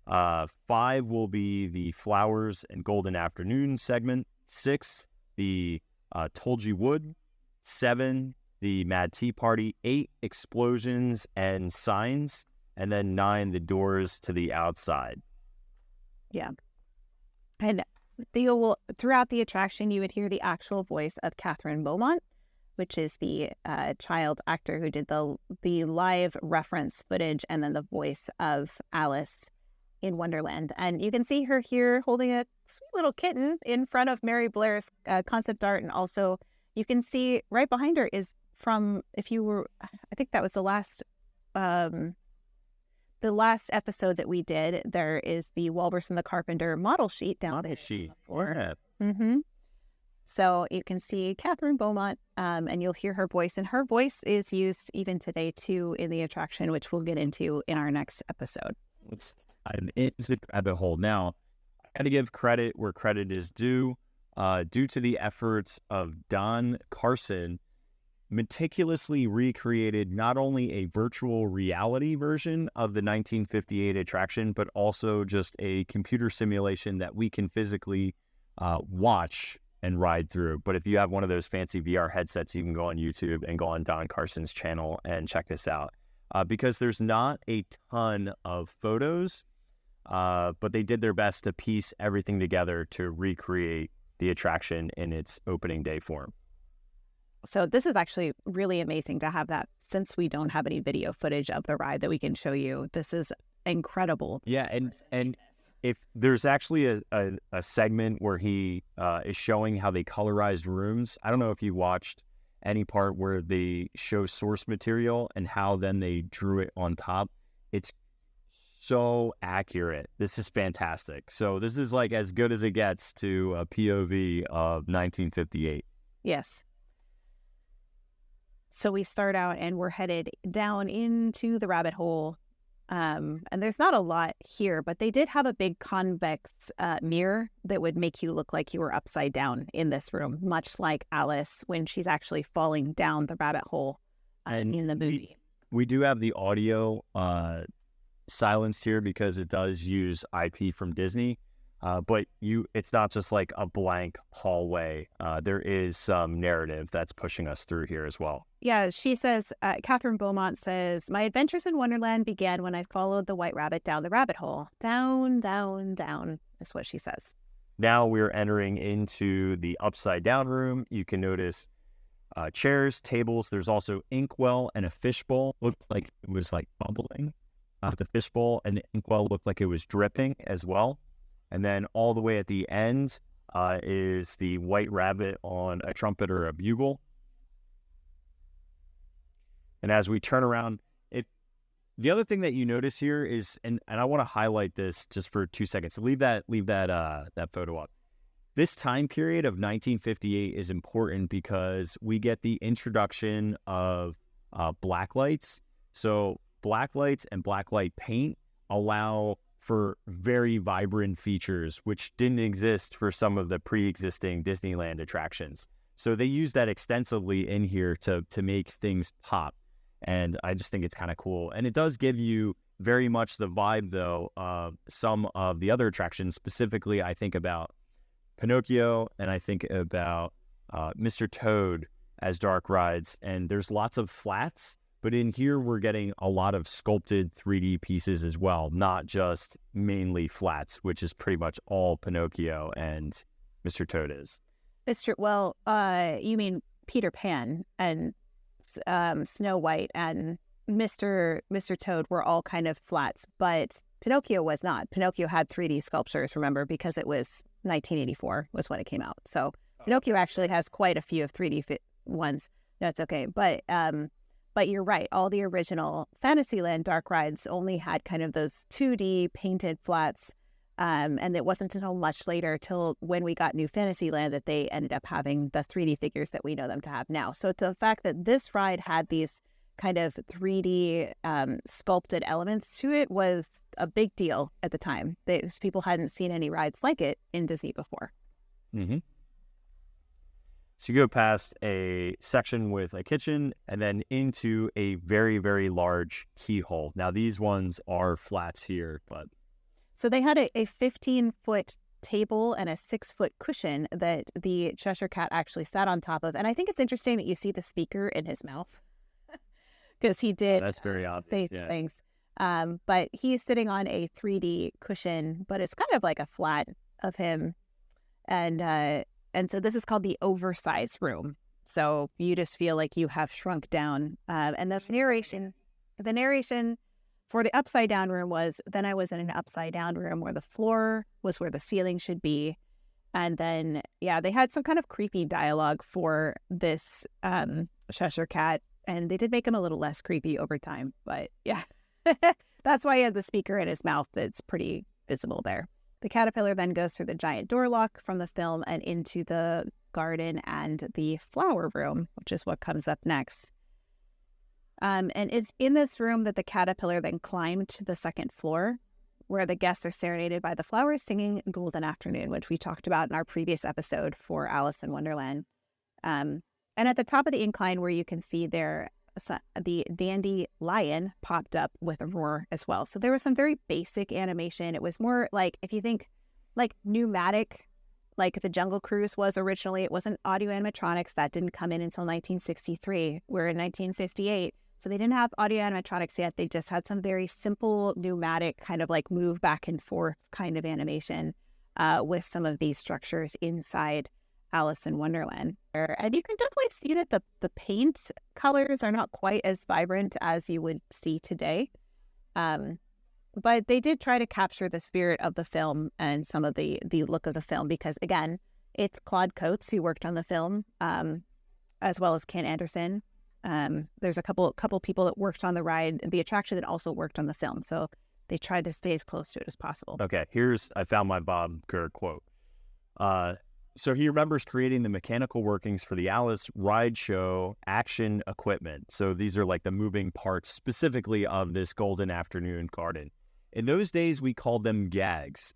5 will be the Flowers and Golden Afternoon segment. 6, the Tulgey Wood. 7, the Mad Tea Party. 8, Explosions and Signs. And then 9, the doors to the outside. Yeah. And throughout the attraction, you would hear the actual voice of Catherine Beaumont, which is the child actor who did the live reference footage, and then the voice of Alice in Wonderland. And you can see her here holding a sweet little kitten in front of Mary Blair's concept art. And also you can see right behind her is from, I think that was the last episode that we did. There is the Walrus and the Carpenter model sheet down there. Yeah. Mm-hmm. So you can see Catherine Beaumont, and you'll hear her voice. And her voice is used even today, too, in the attraction, which we'll get into in our next episode. I'm into the rabbit hole. Now, I got to give credit where credit is due. Due to the efforts of Don Carson, meticulously recreated not only a virtual reality version of the 1958 attraction, but also just a computer simulation that we can physically watch and ride through. But if you have one of those fancy VR headsets, you can go on YouTube and go on Don Carson's channel and check this out. Because there's not a ton of photos, but they did their best to piece everything together to recreate the attraction in its opening day form. So this is actually really amazing to have that, since we don't have any video footage of the ride that we can show you. This is incredible. Yeah, and if there's actually a segment where he is showing how they colorized rooms. I don't know if you watched any part where they show source material and how then they drew it on top. It's so accurate. This is fantastic. So this is like as good as it gets to a POV of 1958. Yes. So we start out and we're headed down into the rabbit hole. And there's not a lot here, but they did have a big convex mirror that would make you look like you were upside down in this room, much like Alice when she's actually falling down the rabbit hole in the movie. We do have the audio silenced here because it does use IP from Disney. But it's not just like a blank hallway. There is some narrative that's pushing us through here as well. Yeah, she says, Catherine Beaumont says, my adventures in Wonderland began when I followed the white rabbit down the rabbit hole. Down, down, down, is what she says. Now we're entering into the upside down room. You can notice chairs, tables. There's also inkwell and a fishbowl. Looked like it was like bubbling out of the fishbowl, and the inkwell looked like it was dripping as well. And then all the way at the end is the white rabbit on a trumpet or a bugle. And as we turn around, the other thing that you notice here is, and I want to highlight this just for 2 seconds. Leave that photo up. This time period of 1958 is important because we get the introduction of black lights. So black lights and blacklight paint allow for very vibrant features, which didn't exist for some of the pre-existing Disneyland attractions. So they use that extensively in here to make things pop. And I just think it's kind of cool. And it does give you very much the vibe, though, of some of the other attractions. Specifically, I think about Pinocchio and I think about Mr. Toad as dark rides. And there's lots of flats, but in here we're getting a lot of sculpted 3D pieces as well, not just mainly flats, which is pretty much all Pinocchio and Mr. Toad is. You mean Peter Pan and Snow White and Mr. Toad were all kind of flats, but Pinocchio was not. Pinocchio had 3D sculptures, remember, because it was 1984 was when it came out. So Pinocchio actually has quite a few of 3D ones. No, it's okay. But you're right. All the original Fantasyland dark rides only had kind of those 2D painted flats. And it wasn't until much later, till when we got New Fantasyland, that they ended up having the 3D figures that we know them to have now. So the fact that this ride had these kind of 3D sculpted elements to it was a big deal at the time. People hadn't seen any rides like it in Disney before. Mm-hmm. So you go past a section with a kitchen and then into a very, very large keyhole. Now, these ones are flats here, but... So they had a 15-foot table and a 6-foot cushion that the Cheshire Cat actually sat on top of. And I think it's interesting that you see the speaker in his mouth because he did That's very obvious. say things. But he's sitting on a 3D cushion, but it's kind of like a flat of him. And so this is called the oversized room. So you just feel like you have shrunk down. And the narration for the upside down room was, then I was in an upside down room where the floor was where the ceiling should be. And then, they had some kind of creepy dialogue for this Cheshire Cat. And they did make him a little less creepy over time. But that's why he had the speaker in his mouth that's pretty visible there. The caterpillar then goes through the giant door lock from the film and into the garden and the flower room, which is what comes up next. And it's in this room that the caterpillar then climbed to the second floor, where the guests are serenaded by the flowers singing Golden Afternoon, which we talked about in our previous episode for Alice in Wonderland. And at the top of the incline, where you can see there, the dandy lion popped up with a roar as well. So there was some very basic animation. It was more like, if you think like pneumatic, like the Jungle Cruise was originally, it wasn't audio animatronics. That didn't come in until 1963. We're in 1958. So they didn't have audio animatronics yet. They just had some very simple pneumatic kind of like move back and forth kind of animation with some of these structures inside Alice in Wonderland. And you can definitely see that the paint colors are not quite as vibrant as you would see today. But they did try to capture the spirit of the film and some of the look of the film, because again, it's Claude Coats who worked on the film, as well as Ken Anderson. There's a couple people that worked on the ride, the attraction, that also worked on the film. So they tried to stay as close to it as possible. Okay, I found my Bob Gurr quote. So he remembers creating the mechanical workings for the Alice ride show action equipment. So these are like the moving parts specifically of this Golden Afternoon garden. In those days, we called them gags.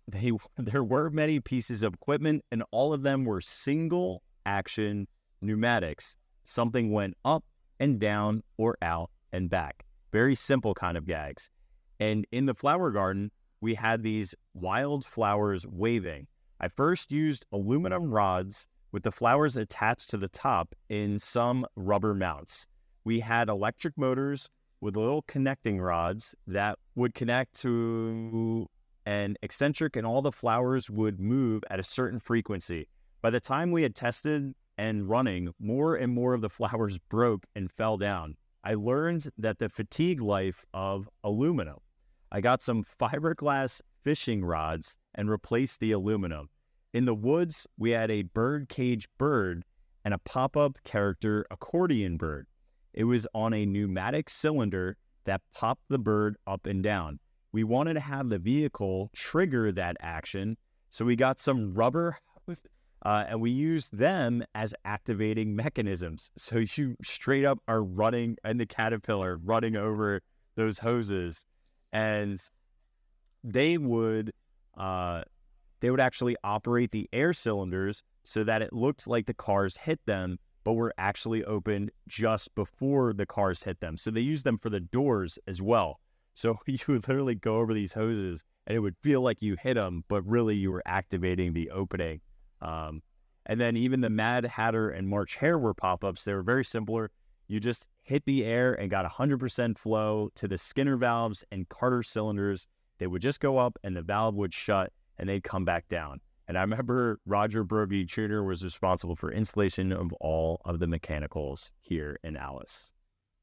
There were many pieces of equipment, and all of them were single action pneumatics. Something went up and down or out and back. Very simple kind of gags. And in the flower garden, we had these wild flowers waving. I first used aluminum rods with the flowers attached to the top in some rubber mounts. We had electric motors with little connecting rods that would connect to an eccentric, and all the flowers would move at a certain frequency. By the time we had tested and running, more and more of the flowers broke and fell down. I learned that the fatigue life of aluminum. I got some fiberglass fishing rods and replaced the aluminum. In the woods, we had a bird cage bird and a pop-up character accordion bird. It was on a pneumatic cylinder that popped the bird up and down. We wanted to have the vehicle trigger that action, so we got some rubber and we used them as activating mechanisms. So you straight up are running in the Caterpillar, running over those hoses, and they would actually operate the air cylinders so that it looked like the cars hit them, but were actually opened just before the cars hit them. So they used them for the doors as well. So you would literally go over these hoses and it would feel like you hit them, but really you were activating the opening. And then even the Mad Hatter and March Hare were pop-ups. They were very similar. You just hit the air and got 100% flow to the Skinner valves and Carter cylinders. They would just go up and the valve would shut and they'd come back down. And I remember Roger Broby Jr. was responsible for installation of all of the mechanicals here in Alice.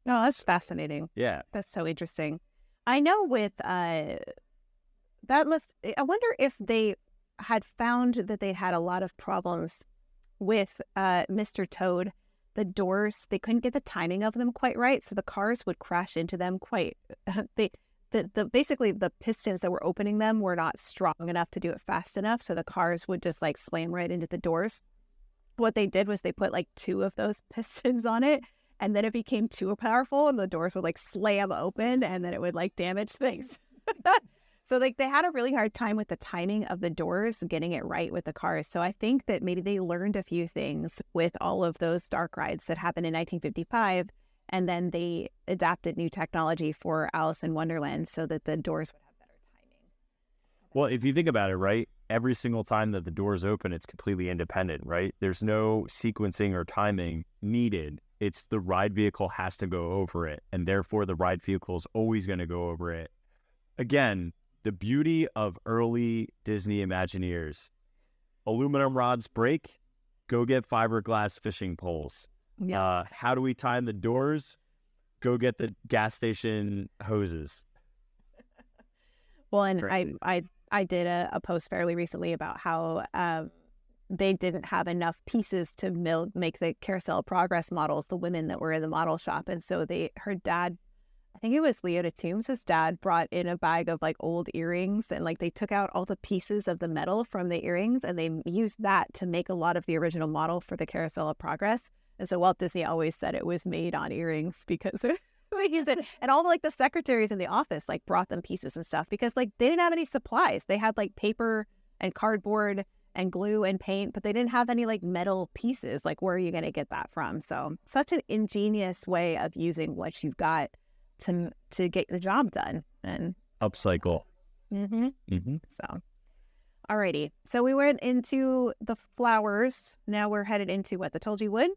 Oh, that's fascinating. Yeah. That's so interesting. I know with I wonder if they had found that they had a lot of problems with Mr. Toad. The doors, they couldn't get the timing of them quite right, so the cars would crash into them quite. Basically the pistons that were opening them were not strong enough to do it fast enough, so the cars would just like slam right into the doors. What they did was they put like 2 of those pistons on it, and then it became too powerful, and the doors would like slam open, and then it would like damage things. So like they had a really hard time with the timing of the doors, getting it right with the cars. So I think that maybe they learned a few things with all of those dark rides that happened in 1955, and then they adapted new technology for Alice in Wonderland so that the doors would have better timing. Well, if you think about it, right, every single time that the doors open, it's completely independent, right? There's no sequencing or timing needed. It's the ride vehicle has to go over it, and therefore the ride vehicle is always going to go over it. Again, the beauty of early Disney Imagineers. Aluminum rods break, go get fiberglass fishing poles. Yeah. How do we time the doors? Go get the gas station hoses. Well, and I did a post fairly recently about how they didn't have enough pieces to make the Carousel of Progress models, the women that were in the model shop. And so her dad, I think it was Leota Toombs' dad, brought in a bag of like old earrings, and like they took out all the pieces of the metal from the earrings and they used that to make a lot of the original model for the Carousel of Progress. And so Walt Disney always said it was made on earrings because they use it. And all like the secretaries in the office like brought them pieces and stuff because like they didn't have any supplies. They had like paper and cardboard and glue and paint, but they didn't have any like metal pieces. Like, where are you going to get that from? So such an ingenious way of using what you've got to get the job done and upcycle. So, alrighty. So we went into the flowers. Now we're headed into what, the Tulgey Wood?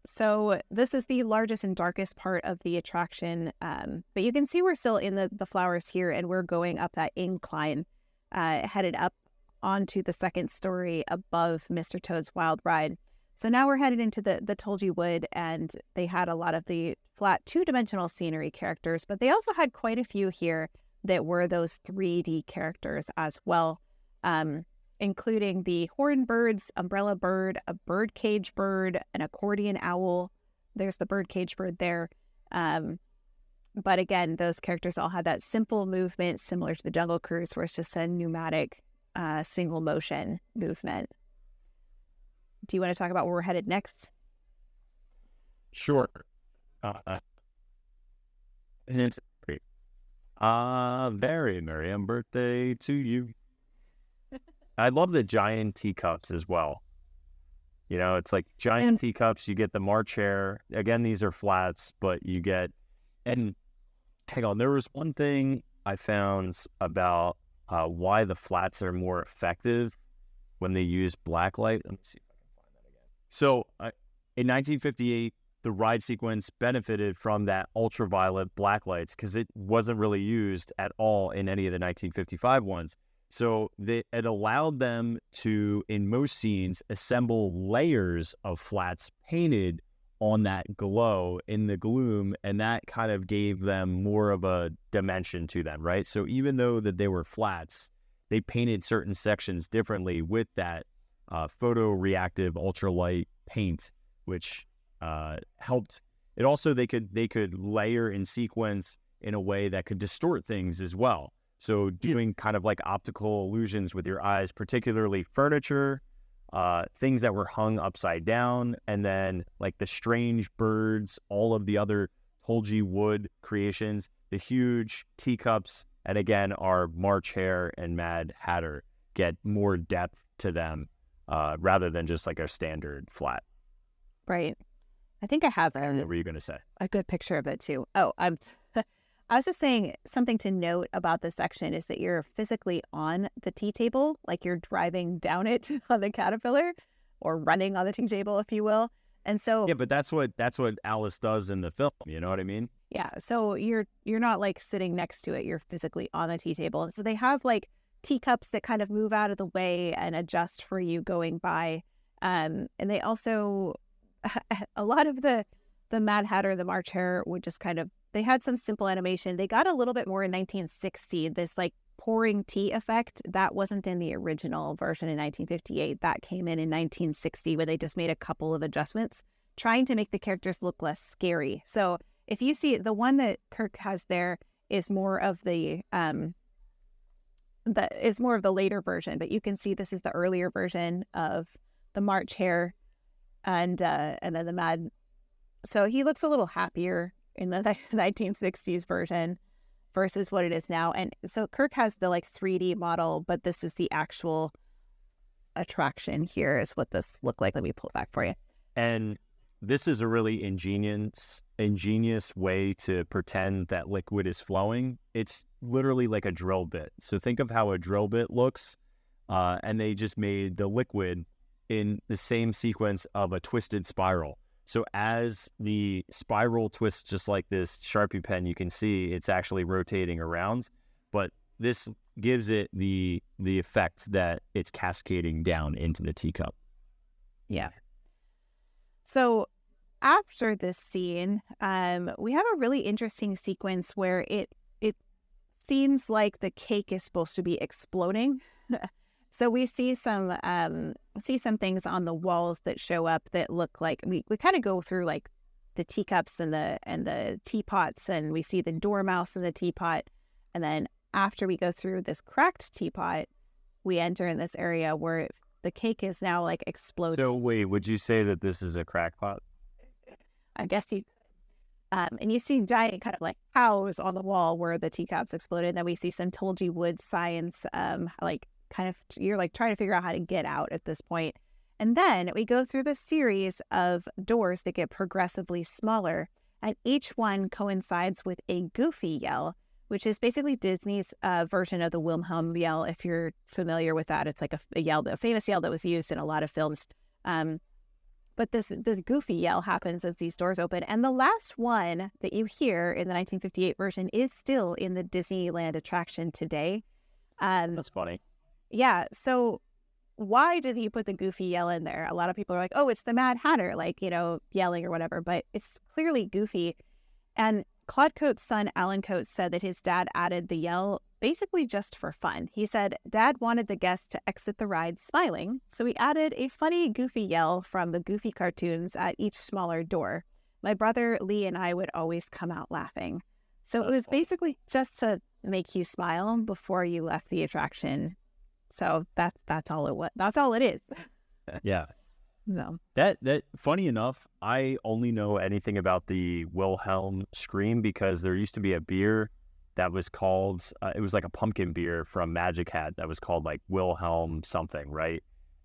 So this is the largest and darkest part of the attraction. But you can see we're still in the flowers here, and we're going up that incline, headed up onto the second story above Mr. Toad's Wild Ride. So now we're headed into the Tulgey Wood, and they had a lot of the flat 2-dimensional scenery characters, but they also had quite a few here that were those 3D characters as well, including the horned birds, umbrella bird, a birdcage bird, an accordion owl. There's the birdcage bird there. But again, those characters all had that simple movement similar to the Jungle Cruise, where it's just a pneumatic single motion movement. Do you want to talk about where we're headed next? Sure. And it's great. Very merry birthday to you. I love the giant teacups as well. You know, it's like giant teacups. You get the March Hare. Again, these are flats, but you get, and hang on. There was one thing I found about why the flats are more effective when they use blacklight. Let me see if I can find that again. So in 1958, the ride sequence benefited from that ultraviolet blacklights because it wasn't really used at all in any of the 1955 ones. So it allowed them to, in most scenes, assemble layers of flats painted on that glow in the gloom, and that kind of gave them more of a dimension to them, right? So even though that they were flats, they painted certain sections differently with that photoreactive ultralight paint, which helped. It also, they could layer in sequence in a way that could distort things as well. So doing kind of like optical illusions with your eyes, particularly furniture, things that were hung upside down, and then like the strange birds, all of the other Tolji wood creations, the huge teacups, and again, our March Hare and Mad Hatter get more depth to them rather than just like a standard flat. Right. I think I have What were you going to say? a good picture of it too. Oh, I was just saying something to note about this section is that you're physically on the tea table, like you're driving down it on the Caterpillar or running on the tea table, if you will. And so yeah, but that's what Alice does in the film. You know what I mean? Yeah. So you're not like sitting next to it. You're physically on the tea table. And so they have like teacups that kind of move out of the way and adjust for you going by. And they also, a lot of the Mad Hatter, the March Hare would just kind of, they had some simple animation. They got a little bit more in 1960. This like pouring tea effect, that wasn't in the original version in 1958. That came in 1960 where they just made a couple of adjustments, trying to make the characters look less scary. So if you see the one that Kirk has there is more of the later version, but you can see this is the earlier version of the March Hare and then the Mad. So he looks a little happier in the 1960s version versus what it is now. And so Kirk has the like 3D model, but this is the actual attraction. Here is what this looked like. Let me pull it back for you. And this is a really ingenious way to pretend that liquid is flowing. It's literally like a drill bit. So think of how a drill bit looks, and they just made the liquid in the same sequence of a twisted spiral. So as the spiral twists just like this Sharpie pen, you can see it's actually rotating around, but this gives it the effect that it's cascading down into the teacup. Yeah. So after this scene, we have a really interesting sequence where it seems like the cake is supposed to be exploding. So we see some things on the walls that show up that look like we kind of go through like the teacups and the teapots, and we see the dormouse in the teapot, and then after we go through this cracked teapot, we enter in this area where the cake is now like exploding. So wait, would you say that this is a crackpot? I guess you. And you see giant kind of like cows on the wall where the teacups exploded. And then we see some Tolji wood signs, like kind of you're like trying to figure out how to get out at this point. And then we go through the series of doors that get progressively smaller, and each one coincides with a Goofy yell, which is basically Disney's version of the Wilhelm yell. If you're familiar with that, it's like a yell, a famous yell that was used in a lot of films. But this Goofy yell happens as these doors open. And the last one that you hear in the 1958 version is still in the Disneyland attraction today. That's funny. Yeah. So why did he put the Goofy yell in there? A lot of people are like, oh, it's the Mad Hatter, like, you know, yelling or whatever. But it's clearly Goofy. And Claude Coat's son, Alan Coat, said that his dad added the yell basically just for fun. He said Dad wanted the guests to exit the ride smiling, so he added a funny Goofy yell from the Goofy cartoons at each smaller door. My brother Lee and I would always come out laughing. So it was basically just to make you smile before you left the attraction. So that's all it was. That's all it is. Yeah. No. That funny enough, I only know anything about the Wilhelm scream because there used to be a beer that was called, it was like a pumpkin beer from Magic Hat that was called like Wilhelm something, right?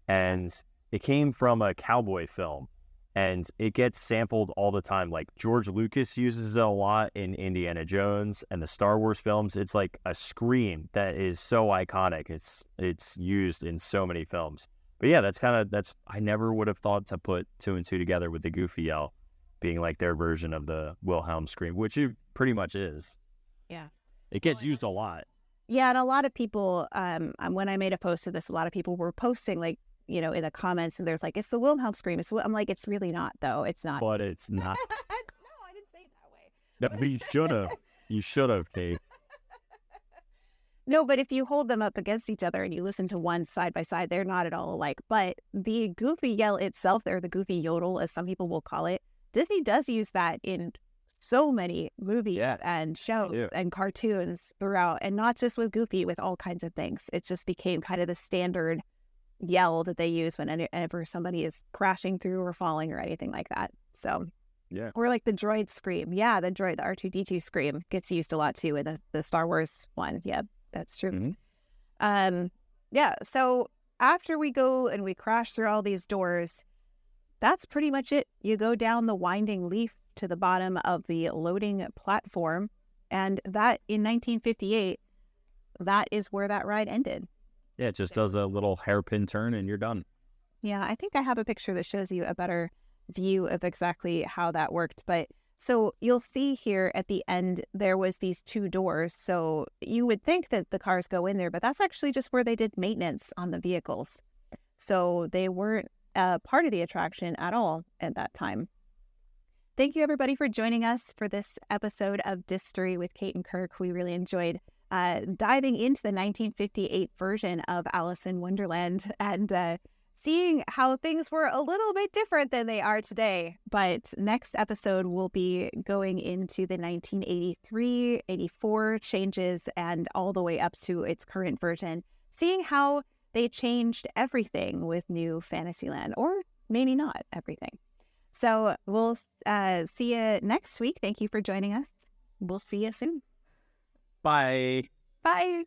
And it came from a cowboy film. and it gets sampled all the time. Like George Lucas uses it a lot in Indiana Jones and the Star Wars films. It's like a scream that is so iconic. It's used in so many films. But yeah, that's I never would have thought to put two and two together with the Goofy yell being like their version of the Wilhelm scream, which it pretty much is. Yeah. It gets used a lot. Yeah, and a lot of people, when I made a post of this, a lot of people were posting, like, you know, in the comments, and they're like, it's the Wilhelm scream. I'm like, it's really not, though. It's not. But it's not. No, I didn't say it that way. No, you should have. You should have, Kate. No, but if you hold them up against each other and you listen to one side by side, they're not at all alike. But the Goofy yell itself, or the Goofy yodel, as some people will call it, Disney does use that in so many movies and shows and cartoons throughout, and not just with Goofy, with all kinds of things. It just became kind of the standard yell that they use whenever somebody is crashing through or falling or anything like that. So, or like the droid scream. Yeah, the R2-D2 scream gets used a lot too in the Star Wars one. Yeah, that's true. Yeah, so after we go and we crash through all these doors, that's pretty much it. You go down the winding leaf to the bottom of the loading platform, and that in 1958, that is where that ride ended. Yeah, it just does a little hairpin turn and you're done. Yeah, I think I have a picture that shows you a better view of exactly how that worked. But so you'll see here at the end, there was these two doors. So you would think that the cars go in there, but that's actually just where they did maintenance on the vehicles. So they weren't part of the attraction at all at that time. Thank you, everybody, for joining us for this episode of Distory with Kate and Kirk. We really enjoyed diving into the 1958 version of Alice in Wonderland and seeing how things were a little bit different than they are today. But next episode, we'll be going into the 1983, 84 changes and all the way up to its current version, seeing how they changed everything with new Fantasyland, or maybe not everything. So we'll see you next week. Thank you for joining us. We'll see you soon. Bye. Bye.